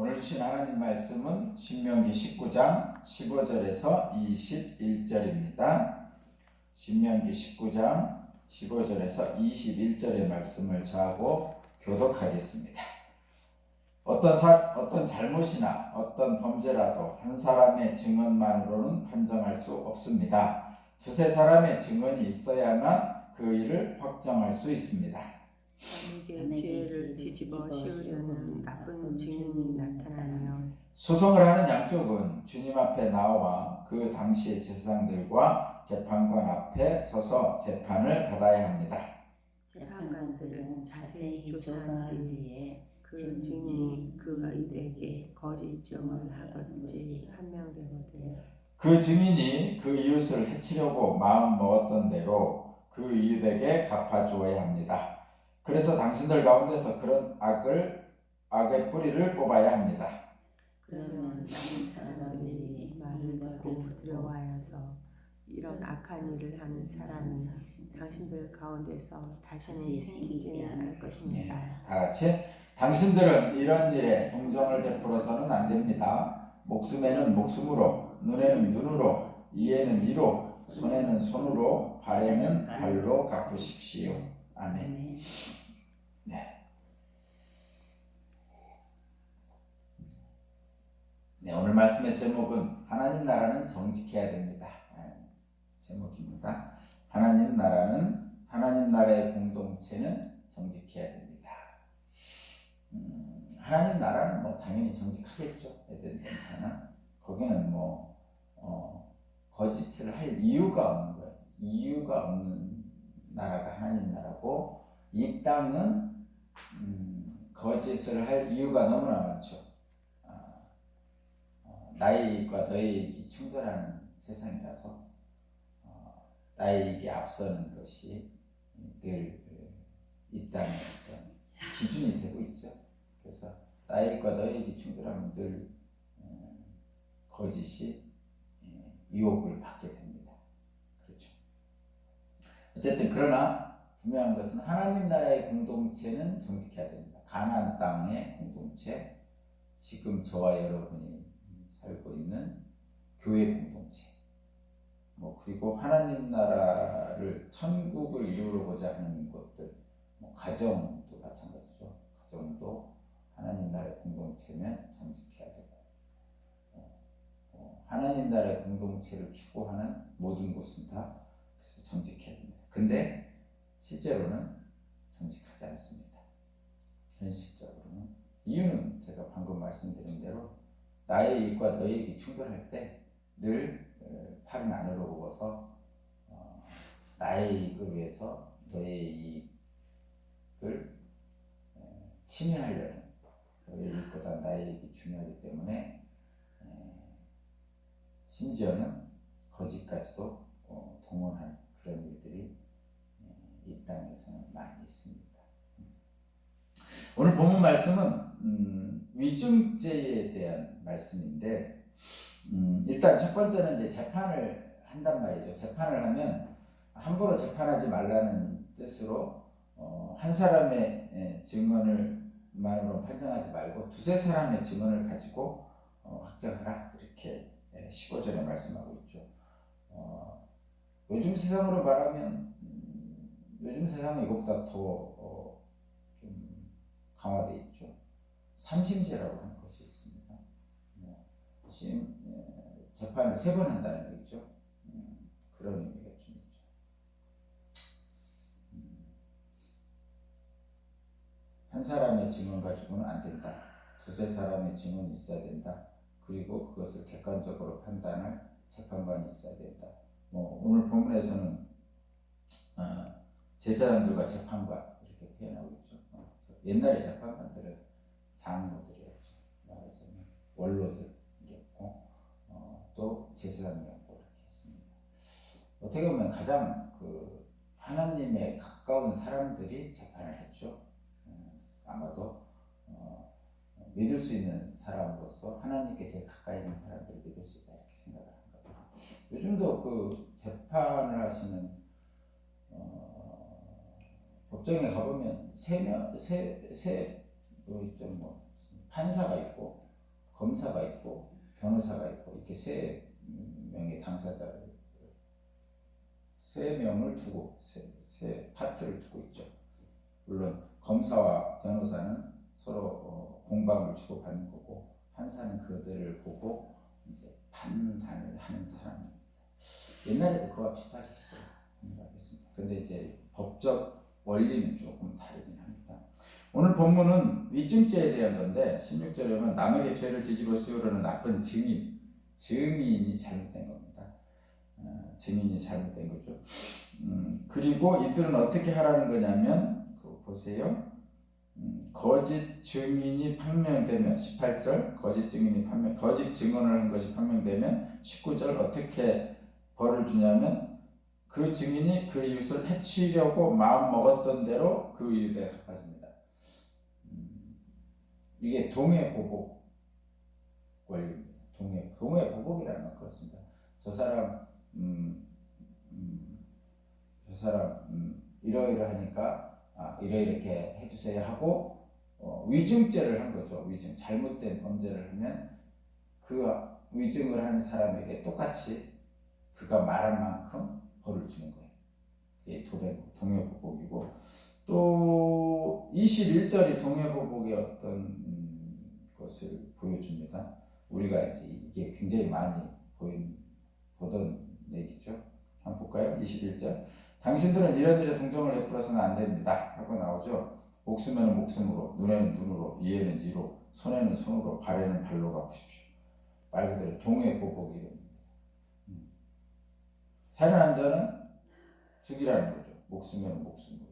오늘 주신 하나님 말씀은 신명기 19장 15절에서 21절입니다. 신명기 19장 15절에서 21절의 말씀을 저하고 교독하겠습니다. 어떤 잘못이나 어떤 범죄라도 한 사람의 증언만으로는 판정할 수 없습니다. 두세 사람의 증언이 있어야만 그 일을 확정할 수 있습니다. 남에게 죄를 뒤집어 씌우려는 나쁜 증인이 나타나며 소송을 하는 양쪽은 주님 앞에 나와 그 당시의 제사장들과 재판관 앞에 서서 재판을 받아야 합니다. 재판관들은 자세히 조사한 뒤에 그 증인이 그이들에게 거짓 증언을 하든지 판명되거든 그 증인이 그 이웃을 해치려고 마음 먹었던 대로 그 이웃에게 갚아주어야 합니다. 그래서 당신들 가운데서 그런 악의 뿌리를 뽑아야 합니다. 그러면 많은 사람들이 말을 듣고 두려워하여서 이런 악한 일을 하는 사람이 당신들 가운데서 다시는 생기지 않을 것입니다. 다 같이 당신들은 이런 일에 동정을 베풀어서는 안 됩니다. 목숨에는 목숨으로, 눈에는 눈으로, 이에는 이로, 손에는 손으로, 발에는 발로 갚으십시오. 아멘. 네, 오늘 말씀의 제목은 하나님 나라는 정직해야 됩니다. 제목입니다. 하나님 나라의 공동체는 정직해야 됩니다. 하나님 나라는 뭐 당연히 정직하겠죠. 에덴 동산은 거기는 거짓을 할 이유가 없는 거예요. 이유가 없는 나라가 하나님 나라고, 이 땅은 거짓을 할 이유가 너무나 많죠. 나의 이익과 너의 이익이 충돌하는 세상이라서 나의 이익이 앞서는 것이 늘 이 땅의 어떤 기준이 되고 있죠. 그래서 나의 이익과 너의 이익이 충돌하면 늘 거짓이 유혹을 받게 됩니다. 그렇죠. 어쨌든 그러나 분명한 것은 하나님 나라의 공동체는 정직해야 됩니다. 가나안 땅의 공동체, 지금 저와 여러분이 살고 있는 교회 공동체, 그리고 하나님 나라를 천국을 이루고자 하는 것들, 가정도 마찬가지죠. 가정도 하나님 나라의 공동체면 정직해야 되고, 하나님 나라의 공동체를 추구하는 모든 곳은 다 그래서 정직해야 됩니다. 근데 실제로는 정직하지 않습니다. 현실적으로는. 이유는 제가 방금 말씀드린 대로 나의 이익과 너의 이익이 충돌할 때 늘 팔은 안으로 굽어서 나의 이익을 위해서 너의 이익을 침해하려는, 너의 이익보다 나의 이익이 중요하기 때문에 심지어는 거짓까지도 동원하는 그런 일들이 이 땅에서는 많이 있습니다. 오늘 본문 말씀은 위증죄에 대한 말씀인데, 일단 첫 번째는 이제 재판을 한단 말이죠. 재판을 하면 함부로 재판하지 말라는 뜻으로 한 사람의 증언을만으로 판정하지 말고 두세 사람의 증언을 가지고 확정하라, 이렇게 15절에 말씀하고 있죠. 요즘 세상으로 말하면 요즘 세상은 이것보다 더 좀 강화되어 있죠. 삼심제라고 하는 것이 있습니다. 재판을 3번 한다는 얘기죠. 그런 의미가 좀 있죠. 한 사람의 증언 가지고는 안 된다. 두세 사람의 증언이 있어야 된다. 그리고 그것을 객관적으로 판단할 재판관이 있어야 된다. 오늘 본문에서는 제사장들과 재판관 이렇게 표현하고 있죠. 옛날에 재판관들은 장로들이었죠. 말하자면 원로들이었고 또 제사장이었고 이렇게 했습니다. 어떻게 보면 가장 하나님에 가까운 사람들이 재판을 했죠. 아마도 믿을 수 있는 사람으로서 하나님께 제일 가까이 있는 사람들을 믿을 수 있다, 이렇게 생각을 한 겁니다. 요즘도 재판을 하시는 법정에 가보면 판사가 있고 검사가 있고 변호사가 있고 이렇게 세 명의 당사자를 세 명을 두고 세 파트를 두고 있죠. 물론 검사와 변호사는 서로 공방을 주고받는 거고 판사는 그들을 보고 이제 판단을 하는 사람입니다. 옛날에도 그와 비슷하게 했어요. 알겠습니다. 근데 이제 법적 원리는 조금 다르긴 합니다. 오늘 본문은 위증죄에 대한 건데 16절에 보면 남에게 죄를 뒤집어 씌우려는 나쁜 증인이 잘못된 겁니다. 증인이 잘못된 거죠. 그리고 이들은 어떻게 하라는 거냐면 보세요. 거짓 증인이 판명되면 18절 거짓 증언을 한 것이 판명되면 19절 어떻게 벌을 주냐면 그 증인이 그 이웃을 해치려고 마음 먹었던 대로 그 이웃에 갚아줍니다. 이게 동해보복 원리입니다. 동해보복이라는 건 그렇습니다. 저 사람 이러이러하니까 이렇게 해주세요 하고 위증죄를 한 거죠. 위증 잘못된 범죄를 하면 그 위증을 한 사람에게 똑같이 그가 말한 만큼 벌을 주는 거예요. 이게 동해보복이고 또 21절이 동해보복의 어떤 것을 보여줍니다. 우리가 이제 이게 굉장히 많이 보던 얘기죠. 한번 볼까요? 21절 당신들은 이런 일에 동정을 베풀어서는 안 됩니다 하고 나오죠. 목숨에는 목숨으로, 눈에는 눈으로, 이에는 이로, 손에는 손으로, 발에는 발로 갚으십시오. 말 그대로 동해보복이랍니다. 살인한 자는 죽이라는 거죠. 목숨에는 목숨으로,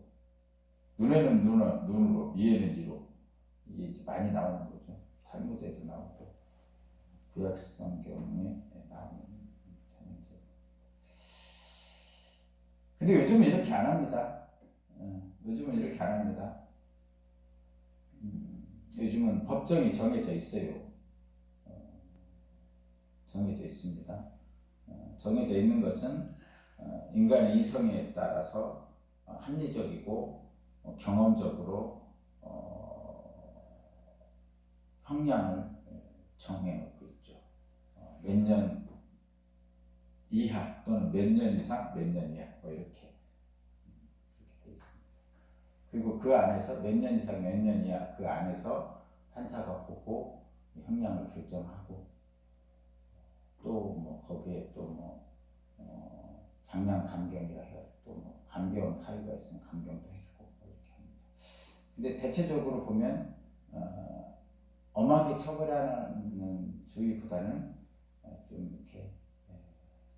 눈에는 눈으로, 이에는 이로. 이게 이제 많이 나오는 거죠. 탈무드에도 나오고 구약성경에 나오는 문제. 근데 요즘은 이렇게 안 합니다. 요즘은 이렇게 안 합니다. 요즘은 법정이 정해져 있어요. 정해져 있습니다. 정해져 있는 것은 인간의 이성에 따라서 합리적이고 경험적으로 형량을 정해놓고 있죠. 몇 년 이하 또는 몇 년 이상 몇 년 이하 이렇게 돼 있습니다. 그리고 그 안에서 몇 년 이상 몇 년 이하 그 안에서 판사가 보고 형량을 결정하고 또 뭐 거기에 또 뭐 장량 감경이라 해가지고 또 뭐 감경 사유가 있으면 감경도 해주고 이렇게 합니다. 근데 대체적으로 보면 엄하게 처벌하는 주의보다는 좀 이렇게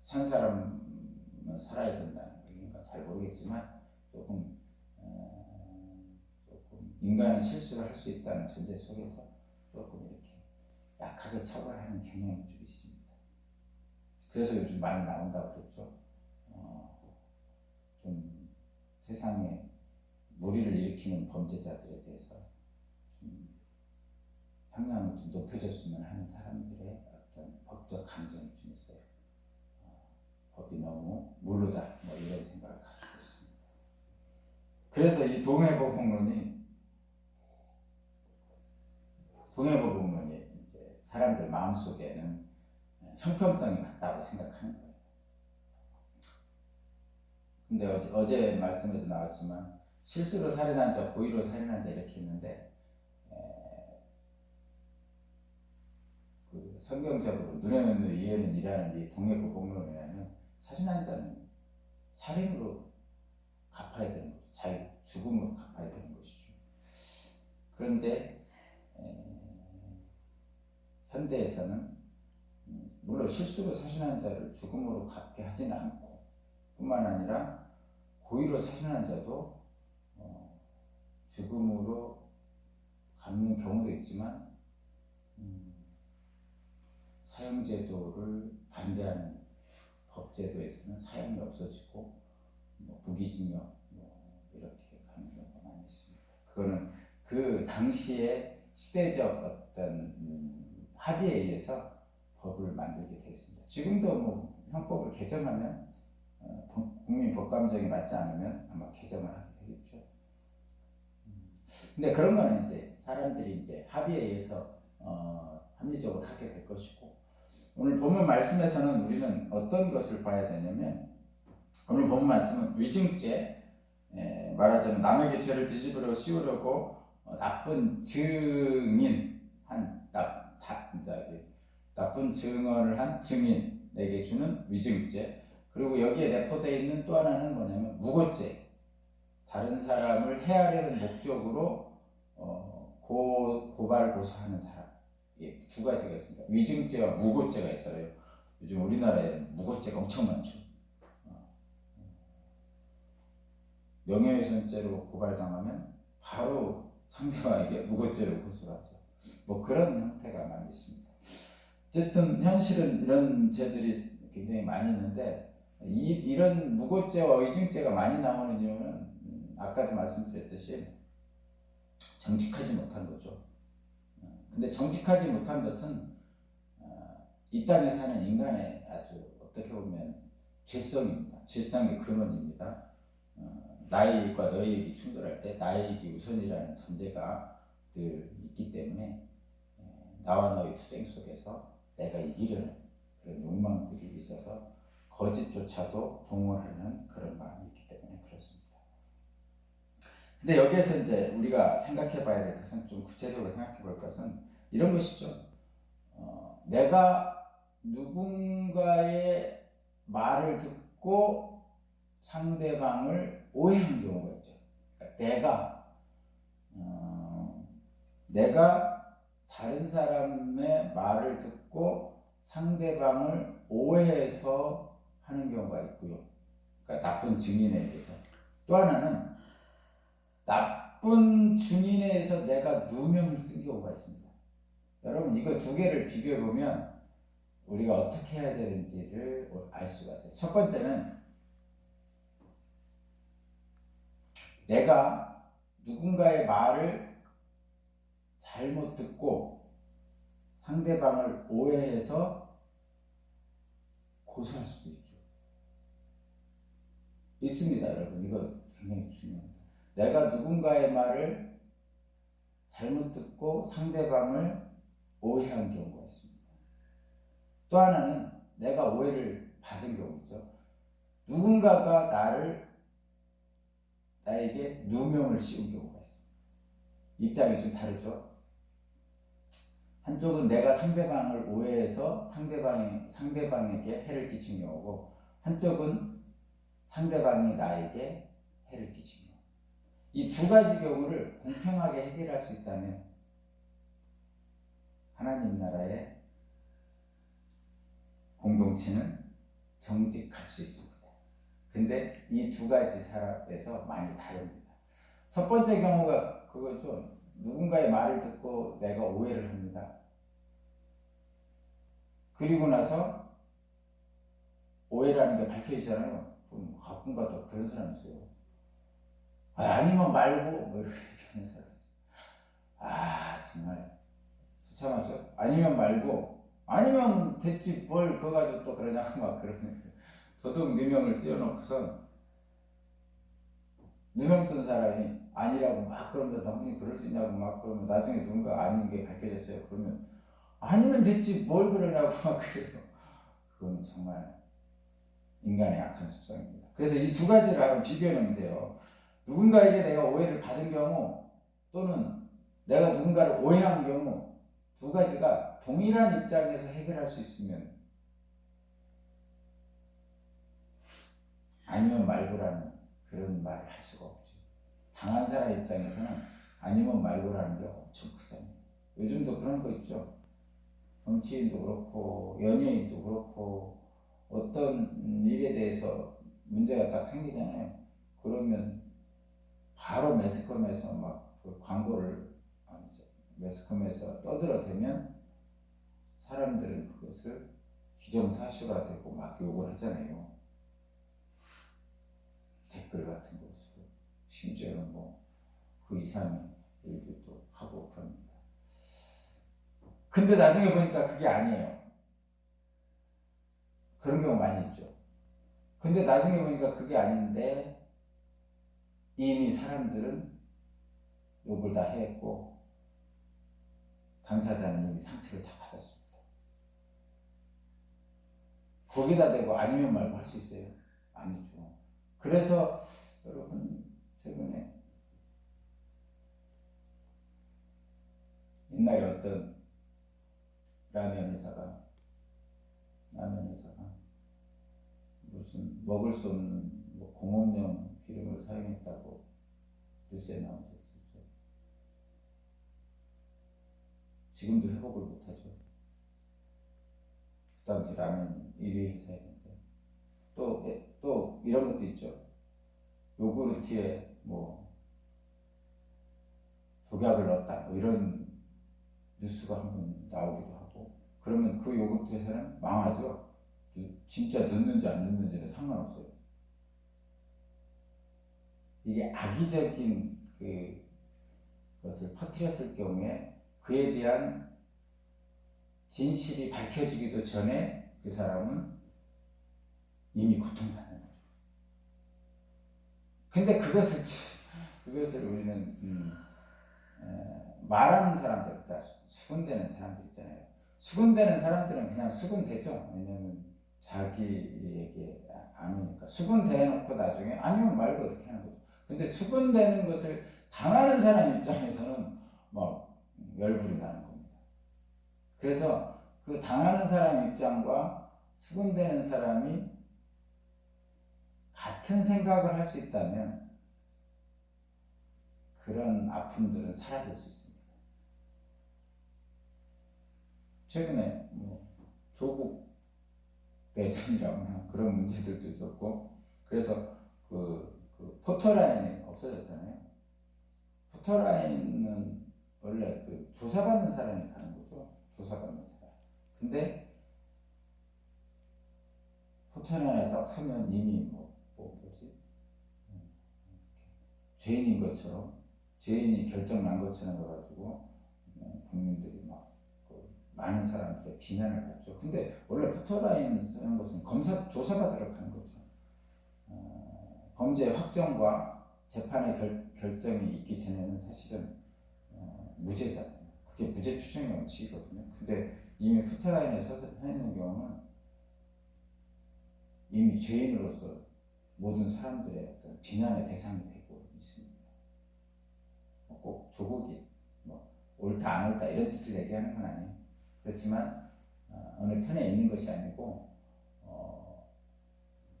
산 사람은 살아야 된다는 얘기인가 잘 모르겠지만 조금 인간은 실수를 할 수 있다는 전제 속에서 조금 이렇게 약하게 처벌하는 경향이 좀 있습니다. 그래서 요즘 많이 나온다고 그랬죠. 좀 세상에 무리를 일으키는 범죄자들에 대해서 좀 형량을 좀 높여줬으면 하는 사람들의 어떤 법적 감정이 좀 있어요. 법이 너무 무르다 뭐 이런 생각을 가지고 있습니다. 그래서 이 동해보복론이 이제 사람들 마음속에는 형평성이 맞다고 생각하는 거예요. 근데 어제 말씀에도 나왔지만 실수로 살인한 자, 고의로 살인한 자 이렇게 있는데 그 성경적으로 눈에는 눈, 이에는 이라는 이 동해보복론에는 살인한 자는 살인으로 갚아야 되는 거죠. 자기 죽음으로 갚아야 되는 것이죠. 그런데 현대에서는 물론 실수로 살인한 자를 죽음으로 갚게 하지는 않고 뿐만 아니라 고의로 살인한 자도 죽음으로 갚는 경우도 있지만 사형제도를 반대하는 법제도에서는 사형이 없어지고 무기징역 이렇게 가는 경우가 많이 있습니다. 그거는 그 당시의 시대적 어떤 합의에 의해서 법을 만들게 되어 있습니다. 지금도 형법을 개정하면 국민 법감정에 맞지 않으면 아마 개정을 하게 되겠죠. 근데 그런 거는 이제 사람들이 이제 합의에 의해서 합리적으로 하게 될 것이고, 오늘 본문 말씀에서는 우리는 어떤 것을 봐야 되냐면, 오늘 본문 말씀은 위증죄, 말하자면 남에게 죄를 뒤집으려고 씌우려고 나쁜 증인 나쁜 증언을 한 증인에게 주는 위증죄, 그리고 여기에 내포되어 있는 또 하나는 뭐냐면 무고죄, 다른 사람을 해하려는 목적으로 고발 고소하는 사람. 이게 두 가지가 있습니다. 위증죄와 무고죄가 있잖아요. 요즘 우리나라에 무고죄가 엄청 많죠. 명예훼손죄로 고발당하면 바로 상대방에게 무고죄로 고소를 하죠. 뭐 그런 형태가 많이 있습니다. 어쨌든 현실은 이런 죄들이 굉장히 많이 있는데, 이런 무고죄와 위증죄가 많이 나오는 이유는 아까도 말씀드렸듯이 정직하지 못한 거죠. 근데 정직하지 못한 것은 이 땅에 사는 인간의 아주 어떻게 보면 죄성입니다. 죄성의 근원입니다. 나의 이익과 너의 이익이 충돌할 때 나의 이익이 우선이라는 전제가 늘 있기 때문에 나와 너의 투쟁 속에서 내가 이기려는 그런 욕망들이 있어서 거짓조차도 동원하는 그런 마음이 있기 때문에 그렇습니다. 근데 여기에서 이제 우리가 생각해 봐야 될 것은, 좀 구체적으로 생각해 볼 것은 이런 것이죠. 내가 누군가의 말을 듣고 상대방을 오해하는 경우가 있죠. 그러니까 내가 다른 사람의 말을 듣고 상대방을 오해해서 하는 경우가 있고요. 그러니까 나쁜 증인에 의해서. 또 하나는 나쁜 증인에 의해서 내가 누명을 쓴 경우가 있습니다. 여러분, 이거 두 개를 비교해 보면 우리가 어떻게 해야 되는지를 알 수가 있어요. 첫 번째는 내가 누군가의 말을 잘못 듣고 상대방을 오해해서 고소할 수도 있죠. 있습니다, 여러분. 이거 굉장히 중요합니다. 내가 누군가의 말을 잘못 듣고 상대방을 오해한 경우가 있습니다. 또 하나는 내가 오해를 받은 경우죠. 누군가가 나에게 누명을 씌운 경우가 있습니다. 입장이 좀 다르죠. 한쪽은 내가 상대방을 오해해서 상대방에게 해를 끼친 경우고, 한쪽은 상대방이 나에게 해를 끼친 경우. 이 두 가지 경우를 공평하게 해결할 수 있다면 하나님 나라의 공동체는 정직할 수 있습니다. 근데 이 두 가지 사람에서 많이 다릅니다. 첫 번째 경우가 그거죠. 누군가의 말을 듣고 내가 오해를 합니다. 그리고 나서 오해라는 게 밝혀지잖아요. 가끔가 다 그런 사람 있어요. 아니면 말고 뭐 이렇게 하는 사람 있어요. 정말 처참하죠. 아니면 말고, 아니면 됐지 뭘 그거 가지고 또 그러냐고 막 그러는 도둑 누명을 씌워놓고선 누명 쓴 사람이 아니라고 막 그러면 당신이 그럴 수 있냐고 막 그러면 나중에 누군가 아닌 게 밝혀졌어요. 그러면 아니면 됐지 뭘 그러냐고 막 그래요. 그건 정말 인간의 악한 습성입니다. 그래서 이 두 가지를 한번 비교해 놓으면 돼요. 누군가에게 내가 오해를 받은 경우, 또는 내가 누군가를 오해한 경우, 두 가지가 동일한 입장에서 해결할 수 있으면, 아니면 말고라는 그런 말을 할 수가 없죠. 당한 사람 입장에서는 아니면 말고라는 게 엄청 크잖아요. 요즘도 그런 거 있죠. 정치인도 그렇고 연예인도 그렇고 어떤 일에 대해서 문제가 딱 생기잖아요. 그러면 바로 매스컴에서 막 그 광고를, 매스컴에서 떠들어대면 사람들은 그것을 기정사실화 되고 막 욕을 하잖아요. 댓글 같은 것으로. 심지어는 뭐 그 이상의 일들도 하고 그럽니다. 근데 나중에 보니까 그게 아니에요. 그런 경우 많이 있죠. 근데 나중에 보니까 그게 아닌데 이미 사람들은 욕을 다 했고 당사자는 이미 상처를 다 받았습니다. 거기다 대고 아니면 말고 할 수 있어요? 아니죠. 그래서 여러분 최근에 옛날에 어떤 라면 회사가 무슨 먹을 수 없는 뭐 공업용 기름을 사용했다고 뉴스에 나온 적 있었죠. 지금도 회복을 못하죠. 그 당시 라면 1위 회사였는데 또 이런 것도 있죠. 요구르트에 뭐 독약을 넣었다 뭐 이런 뉴스가 한번 나오기도 하고, 그러면 그 요구르트 회사는 망하죠. 진짜 넣는지 안 넣는지는 상관없어요. 이게 악의적인 그것을 퍼뜨렸을 경우에 그에 대한 진실이 밝혀지기도 전에 그 사람은 이미 고통받는 거죠. 근데 그것을 우리는 말하는 사람들, 그러니까 수군대는 사람들 있잖아요. 수군대는 사람들은 그냥 수군대죠. 왜냐면 자기에게 안 오니까 수군대놓고 나중에 아니면 말고 이렇게 하는 거죠. 근데 수군대는 것을 당하는 사람 입장에서는 막 열불이 나는 겁니다. 그래서 그 당하는 사람 입장과 수군대는 사람이 같은 생각을 할 수 있다면 그런 아픔들은 사라질 수 있습니다. 최근에 뭐 조국 내전이라거나 그런 문제들도 있었고, 그래서 그 포터라인이 없어졌잖아요. 포터라인은 원래 그 조사받는 사람이 가는 거죠. 조사받는 사람. 근데 포터라인에 딱 서면 이미 뭐지? 죄인인 것처럼, 죄인이 결정 난 것처럼 해가지고 국민들이 막 많은 사람들의 비난을 받죠. 근데 원래 포터라인 쓰는 것은 조사받으러 가는 거죠. 범죄 확정과 재판의 결정이 있기 전에는 사실은 무죄잖아요. 그게 무죄 추정의 원칙이거든요. 근데 이미 포터라인에 서 있는 경우는 이미 죄인으로서 모든 사람들의 어떤 비난의 대상이 되고 있습니다. 꼭 조국이 뭐 옳다 안 옳다 이런 뜻을 얘기하는 건 아니에요. 그렇지만 어느 편에 있는 것이 아니고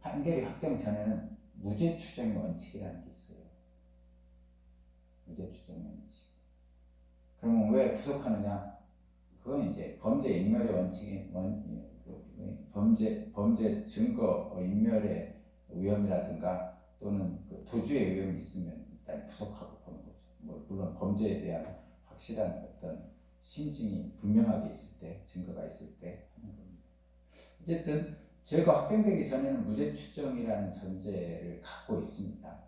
판결이 확정 전에는 무죄 추정의 원칙이라는 게 있어요. 무죄 추정의 원칙. 그러면 왜 구속하느냐? 그건 이제 범죄 인멸의 원칙이 범죄 증거 인멸의 위험이라든가 또는 그 도주의 위험이 있으면 일단 구속하고 보는 거죠. 뭐 물론 범죄에 대한 확실한 어떤 심증이 분명하게 있을 때, 증거가 있을 때 하는 겁니다. 어쨌든 죄가 확정되기 전에는 무죄 추정이라는 전제를 갖고 있습니다.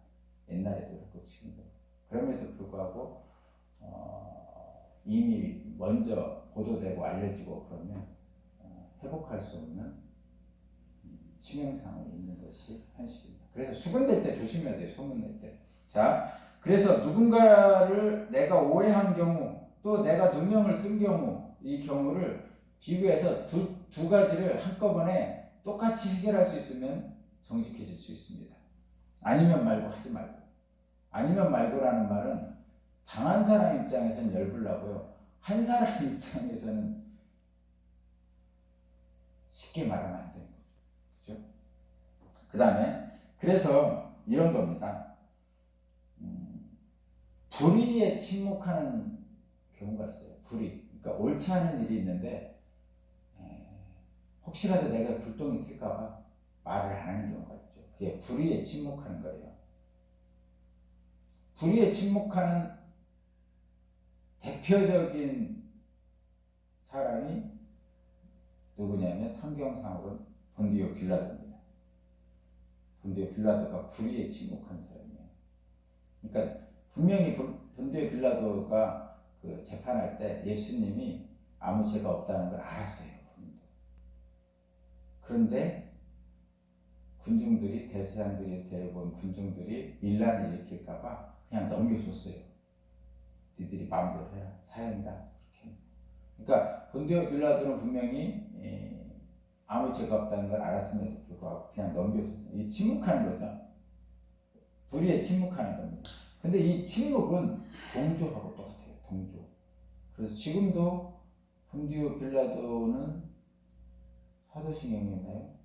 옛날에도 그렇고 지금도. 그럼에도 불구하고 이미 먼저 보도되고 알려지고 그러면 회복할 수 없는 치명상을 입는 것이 현실입니다. 그래서 수군될 때 조심해야 돼요. 소문낼 때. 자, 그래서 누군가를 내가 오해한 경우 또 내가 누명을 쓴 경우, 이 경우를 비교해서 두 가지를 한꺼번에 똑같이 해결할 수 있으면 정직해질 수 있습니다. 아니면 말고 하지 말고. 아니면 말고라는 말은 당한 사람 입장에서는 열불나고요. 한 사람 입장에서는 쉽게 말하면 안 되는 거죠. 그죠? 그 다음에 그래서 이런 겁니다. 불의에 침묵하는 경우가 있어요. 불의. 그러니까 옳지 않은 일이 있는데 혹시라도 내가 불똥이 튈까봐 말을 안 하는 경우가 있죠. 그게 불의에 침묵하는 거예요. 불의에 침묵하는 대표적인 사람이 누구냐면 성경상으로는 본디오 빌라도입니다. 본디오 빌라도가 불의에 침묵한 사람이에요. 그러니까 분명히 본디오 빌라도가 그 재판할 때 예수님이 아무 죄가 없다는 걸 알았어요. 그런데 군중들이, 대제사장들이 데려온 군중들이 밀란을 일으킬까봐 그냥 넘겨줬어요. 니들이 마음대로 해라. 사형이다. 그렇게. 그러니까 본디오 빌라도는 분명히 아무 죄가 없다는 걸 알았음에도 불구하고 그냥 넘겨줬어요. 이 침묵하는 거죠. 불의에 침묵하는 겁니다. 근데 이 침묵은 동조하고 똑같아요. 동조. 그래서 지금도 본디오 빌라도는 사도신경이었나요?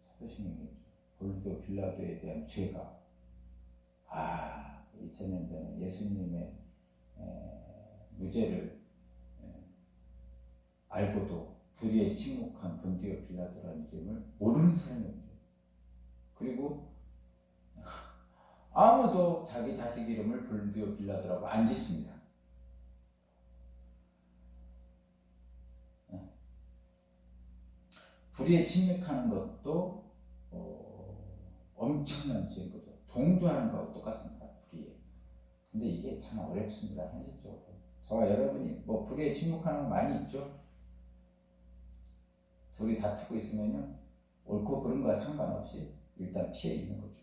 사도신경이었죠. 본디오 빌라도에 대한 죄가 2000년 전에 예수님의 무죄를 알고도 불의에 침묵한 본디오 빌라도라는 이름을 모르는 사람이 없죠. 그리고 아무도 자기 자식 이름을 본디오 빌라도라고 안 짓습니다. 불의에 침묵하는 것도 엄청난 죄인 거죠. 동조하는 거하고 똑같습니다. 불의에. 근데 이게 참 어렵습니다. 현실적으로. 저와 여러분이 뭐 불의에 침묵하는 거 많이 있죠. 둘이 다투고 있으면요, 옳고 그른과 상관없이 일단 피해 있는 거죠.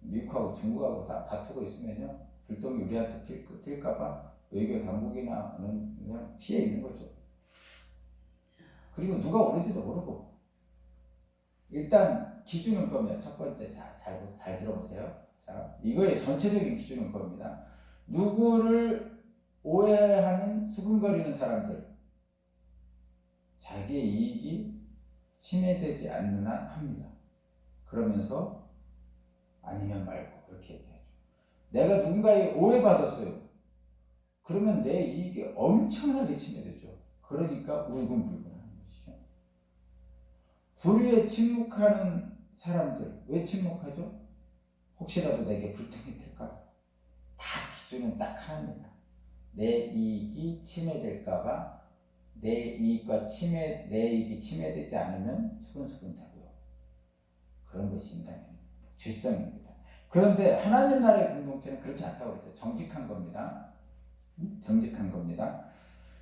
미국하고 중국하고 다투고 있으면요, 불똥이 우리한테 튈까봐 외교 당국이나는 그냥 피해 있는 거죠. 그리고 누가 옳은지도 모르고. 일단 기준은 겁니다. 첫 번째, 잘 들어보세요. 자, 이거의 전체적인 기준은 겁니다. 누구를 오해하는 수군거리는 사람들, 자기의 이익이 침해되지 않는 한 합니다. 그러면서 아니면 말고 그렇게 얘기하죠. 내가 누군가에 오해받았어요. 그러면 내 이익이 엄청나게 침해되죠. 그러니까 울분불분하는 것이죠. 불의에 침묵하는 사람들, 왜 침묵하죠? 혹시라도 내게 불통이 튈까? 다 기준은 딱 하나입니다. 내 이익이 침해될까봐 내 이익이 침해되지 않으면 수근수근 되고요. 그런 것이 인간의 죄성입니다. 그런데 하나님 나라의 공동체는 그렇지 않다고 그랬죠. 정직한 겁니다. 정직한 겁니다.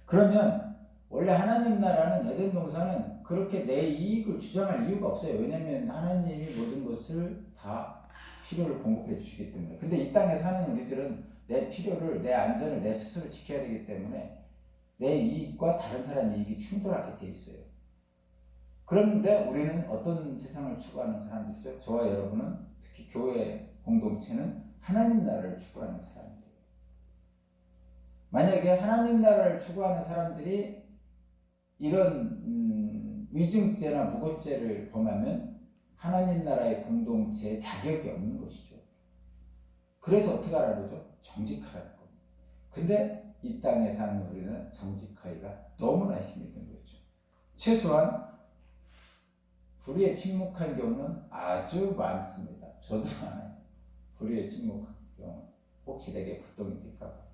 그러면 원래 하나님 나라는 에덴 동산은 그렇게 내 이익을 주장할 이유가 없어요. 왜냐하면 하나님이 모든 것을 다 필요를 공급해 주시기 때문에. 근데 이 땅에 사는 우리들은 내 필요를, 내 안전을 내 스스로 지켜야 되기 때문에 내 이익과 다른 사람의 이익이 충돌하게 돼 있어요. 그런데 우리는 어떤 세상을 추구하는 사람들이죠? 저와 여러분은, 특히 교회 공동체는 하나님 나라를 추구하는 사람들이에요. 만약에 하나님 나라를 추구하는 사람들이 이런 위증죄나 무고죄를 범하면 하나님 나라의 공동체에 자격이 없는 것이죠. 그래서 어떻게 하라고 그러죠? 정직하라는 겁니다. 근데 이 땅에 사는 우리는 정직하기가 너무나 힘이 든 거죠. 최소한 불의에 침묵한 경우는 아주 많습니다. 저도 많아요. 불의에 침묵한 경우. 혹시 내게 불똥이 튈까?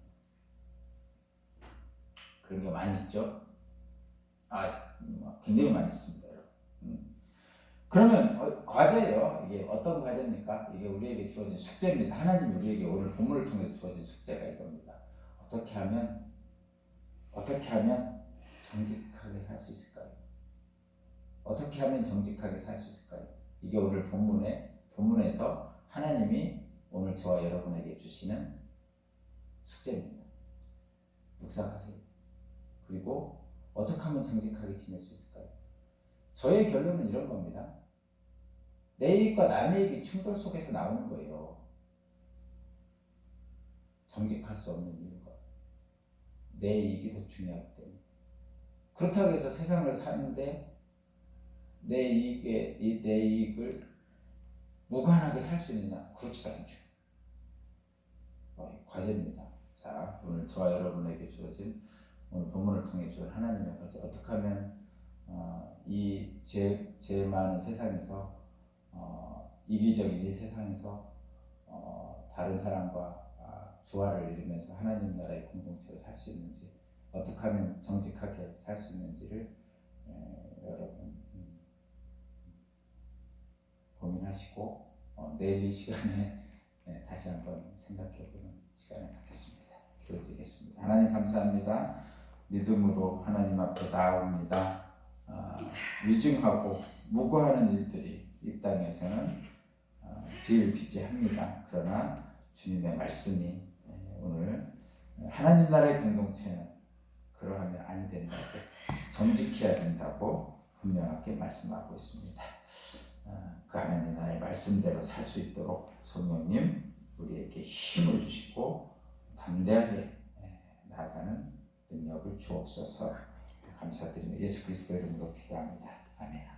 그런 게 많이 있죠? 굉장히 많이 있습니다, 여러분. 그러면 과제예요. 이게 어떤 과제입니까? 이게 우리에게 주어진 숙제입니다. 하나님이 우리에게 오늘 본문을 통해서 주어진 숙제가 이겁니다. 어떻게 하면 정직하게 살 수 있을까요? 어떻게 하면 정직하게 살 수 있을까요? 이게 오늘 본문에서 하나님이 오늘 저와 여러분에게 주시는 숙제입니다. 묵상하세요. 그리고 어떻게 하면 정직하게 지낼 수 있을까요? 저의 결론은 이런 겁니다. 내 이익과 남의 이익이 충돌 속에서 나오는 거예요. 정직할 수 없는 이유가 내 이익이 더 중요하기 때문에. 그렇다고 해서 세상을 사는데 내 이익을 무관하게 살 수 있느냐? 그렇지도 않죠. 과제입니다. 자, 오늘 저와 여러분에게 주어진 오늘 본문을 통해 주신 하나님의 과제, 어떻게 하면 이 죄 많은 세상에서 이기적인 이 세상에서 다른 사람과 조화를 이루면서 하나님 나라의 공동체로 살 수 있는지, 어떻게 하면 정직하게 살 수 있는지를 여러분 고민하시고 내일 이 시간에 다시 한번 생각해보는 시간을 갖겠습니다. 기도드리겠습니다. 하나님 감사합니다. 믿음으로 하나님 앞에 나아옵니다. 위증하고 무고하는 일들이 이 땅에서는 비일비재합니다. 그러나 주님의 말씀이 오늘 하나님 나라의 공동체는 그러하면 아니 된다. 정직해야 된다고 분명하게 말씀하고 있습니다. 그 하나님 나의 말씀대로 살 수 있도록 성령님 우리에게 힘을 주시고 담대하게 나아가는 능력을 주옵소서. 감사드리며 예수 그리스도 이름으로 기도합니다. 아멘.